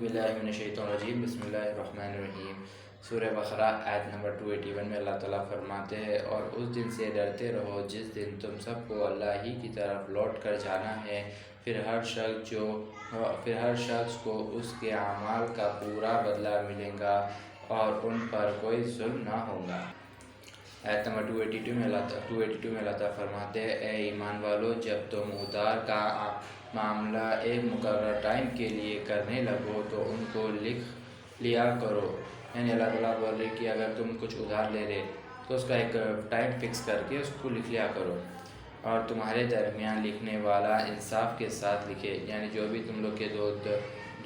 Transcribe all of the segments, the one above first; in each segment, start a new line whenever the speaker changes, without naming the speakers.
باللہ من الشیطان الرجیم بسم اللہ الرحمن الرحیم۔ سورہ بقرہ آیت نمبر 281 میں اللہ تعالیٰ فرماتے ہیں اور اس دن سے ڈرتے رہو جس دن تم سب کو اللہ ہی کی طرف لوٹ کر جانا ہے، پھر ہر شخص کو اس کے اعمال کا پورا بدلہ ملے گا اور ان پر کوئی ظلم نہ ہوگا۔ آیت نمبر 282 میں اللہ تعالیٰ فرماتے ہیں اے ایمان والو، جب تم ادھار کا معاملہ ایک مقرر ٹائم کے لیے کرنے لگو تو ان کو لکھ لیا کرو۔ یعنی اللہ تعالیٰ بول رہے کہ اگر تم کچھ ادھار لے رہے تو اس کا ایک ٹائم فکس کر کے اس کو لکھ لیا کرو، اور تمہارے درمیان لکھنے والا انصاف کے ساتھ لکھے۔ یعنی جو بھی تم لوگ کے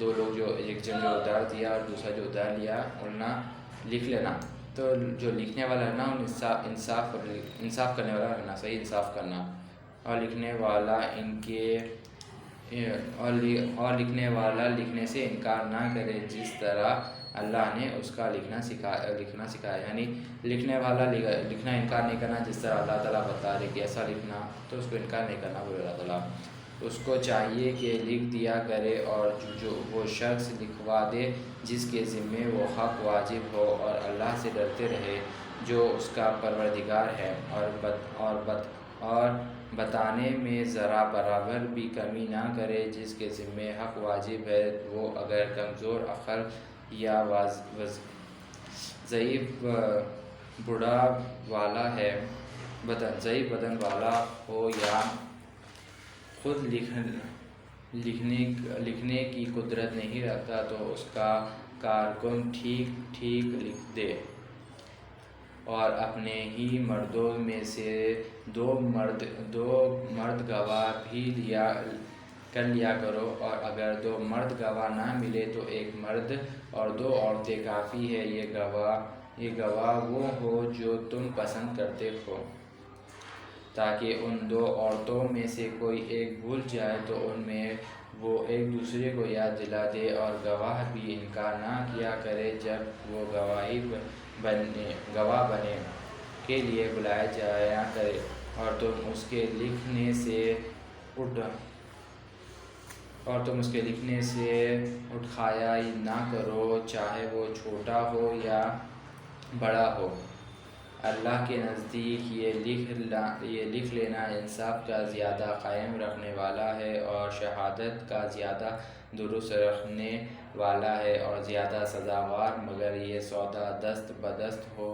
دو لوگ جو ایک جن جو ادھار دیا اور دوسرا جو ادھار لیا انہیں لکھ لینا، تو جو لکھنے والا ہے نا انصاف کرنے والا رہنا، صحیح انصاف کرنا، اور لکھنے والا لکھنے سے انکار نہ کرے جس طرح اللہ نے اس کا لکھنا سکھایا۔ یعنی لکھنے والا لکھنا انکار نہیں کرنا، جس طرح اللہ تعالیٰ بتا رہے کہ ایسا لکھنا، تو اس کو انکار نہیں کرنا بولے اللہ تعالیٰ۔ اس کو چاہیے کہ لکھ دیا کرے اور جو وہ شخص لکھوا دے جس کے ذمے وہ حق واجب ہو، اور اللہ سے ڈرتے رہے جو اس کا پروردگار ہے، اور بتانے میں ذرا برابر بھی کمی نہ کرے جس کے ذمے حق واجب ہے، وہ اگر کمزور عقل یا ضعیف بدن والا ہو یا خود لکھنے کی قدرت نہیں رکھتا تو اس کا کارکن ٹھیک لکھ دے، اور اپنے ہی مردوں میں سے دو مرد گواہ بھی کر لیا کرو، اور اگر دو مرد گواہ نہ ملے تو ایک مرد اور دو عورتیں کافی ہے۔ یہ گواہ وہ ہو جو تم پسند کرتے ہو، تاکہ ان دو عورتوں میں سے کوئی ایک بھول جائے تو ان میں وہ ایک دوسرے کو یاد دلا دے، اور گواہ بھی انکار نہ کیا کرے جب وہ گواہ بننے کے لیے بلایا جایا کرے، اور تم اس کے لکھنے سے اٹھایا نہ کرو، چاہے وہ چھوٹا ہو یا بڑا ہو۔ اللہ کے نزدیک یہ لکھ لینا انصاف کا زیادہ قائم رکھنے والا ہے، اور شہادت کا زیادہ درست رکھنے والا ہے، اور زیادہ سزاوار، مگر یہ سودا دست بدست ہو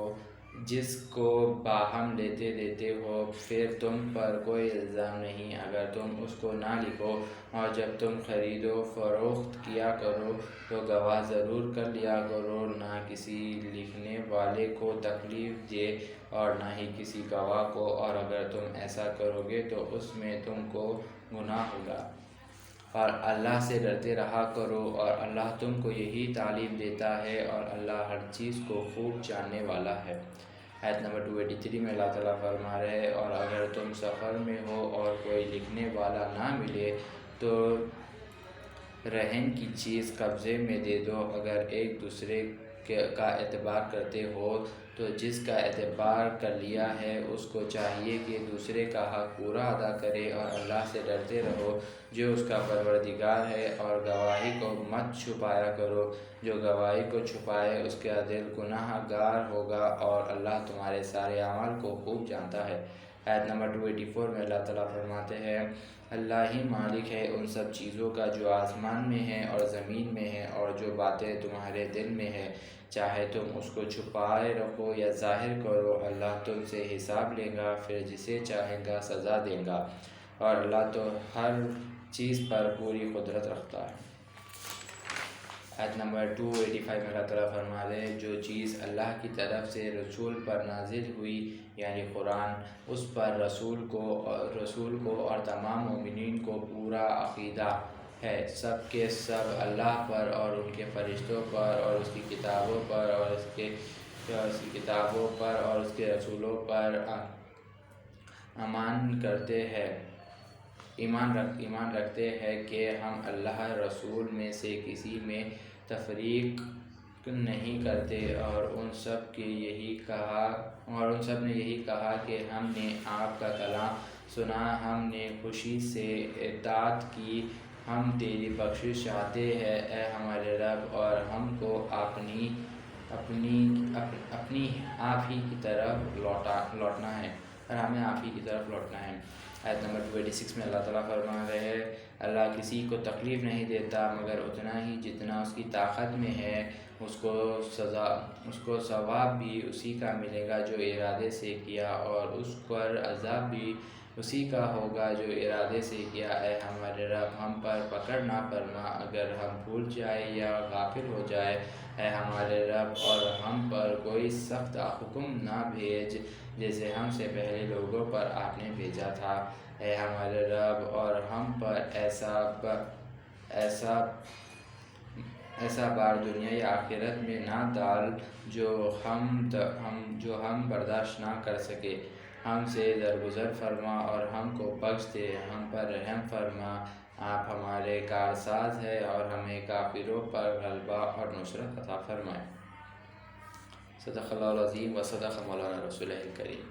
جس کو باہم لیتے ہو، پھر تم پر کوئی الزام نہیں اگر تم اس کو نہ لکھو، اور جب تم خرید و فروخت کیا کرو تو گواہ ضرور کر لیا کرو، نہ کسی لکھنے والے کو تکلیف دے اور نہ ہی کسی گواہ کو، اور اگر تم ایسا کرو گے تو اس میں تم کو گناہ ہوگا۔ اور اللہ سے ڈرتے رہا کرو، اور اللہ تم کو یہی تعلیم دیتا ہے، اور اللہ ہر چیز کو خوب جاننے والا ہے۔ آیت نمبر 283 میں اللہ تعالیٰ فرما رہے ہیں اور اگر تم سفر میں ہو اور کوئی لکھنے والا نہ ملے تو رہن کی چیز قبضے میں دے دو، اگر ایک دوسرے کا اعتبار کرتے ہو تو جس کا اعتبار کر لیا ہے اس کو چاہیے کہ دوسرے کا حق پورا ادا کرے، اور اللہ سے ڈرتے رہو جو اس کا پروردگار ہے، اور گواہی کو مت چھپایا کرو، جو گواہی کو چھپائے اس کا دل گناہ گار ہوگا، اور اللہ تمہارے سارے اعمال کو خوب جانتا ہے۔ آیت نمبر 284 میں اللہ تعالیٰ فرماتے ہیں اللہ ہی مالک ہے ان سب چیزوں کا جو آسمان میں ہے اور زمین میں ہے، اور جو باتیں تمہارے دل میں ہے، چاہے تم اس کو چھپائے رکھو یا ظاہر کرو، اللہ تم سے حساب لے گا، پھر جسے چاہے گا سزا دے گا، اور اللہ تو ہر چیز پر پوری قدرت رکھتا ہے۔ آیت نمبر 285 میں اللہ تعالیٰ فرما رہے ہیں جو چیز اللہ کی طرف سے رسول پر نازل ہوئی یعنی قرآن، اس پر رسول کو اور تمام مومنین کو پورا عقیدہ ہے، سب کے سب اللہ پر اور ان کے فرشتوں پر اور اس کی کتابوں پر اور اس کے رسولوں پر ایمان رکھتے ہیں کہ ہم اللہ رسول میں سے کسی میں تفریق نہیں کرتے، اور ان سب نے یہی کہا کہ ہم نے آپ کا کلام سنا، ہم نے خوشی سے اطاعت کی، ہم تیری بخشش چاہتے ہیں اے ہمارے رب، اور ہم کو اپنی آپ ہی کی طرف لوٹنا ہے، اور ہمیں آپ ہی کی طرف لوٹنا ہے۔ آیت نمبر 286 میں اللہ تعالیٰ فرما رہے ہیں، اللہ کسی کو تکلیف نہیں دیتا مگر اتنا ہی جتنا اس کی طاقت میں ہے، اس کو ثواب بھی اسی کا ملے گا جو ارادے سے کیا، اور اس پر عذاب بھی اسی کا ہوگا جو ارادے سے کیا۔ اے ہمارے رب، ہم پر پکڑ نہ فرما اگر ہم بھول جائے یا غافل ہو جائے، اے ہمارے رب، اور ہم پر کوئی سخت حکم نہ بھیج جیسے ہم سے پہلے لوگوں پر آپ نے بھیجا تھا، اے ہمارے رب، اور ہم پر ایسا بار دنیا یا آخرت میں نہ ڈال جو ہم برداشت نہ کر سکے، ہم سے درگزر فرما اور ہم کو بخش دے، ہم پر رحم فرما، آپ ہمارے کارساز ہے اور ہمیں کافروں پر غلبہ اور نصرت عطا فرمائے۔ صدق اللہ العظیم و صدق مولانا رسول الکریم۔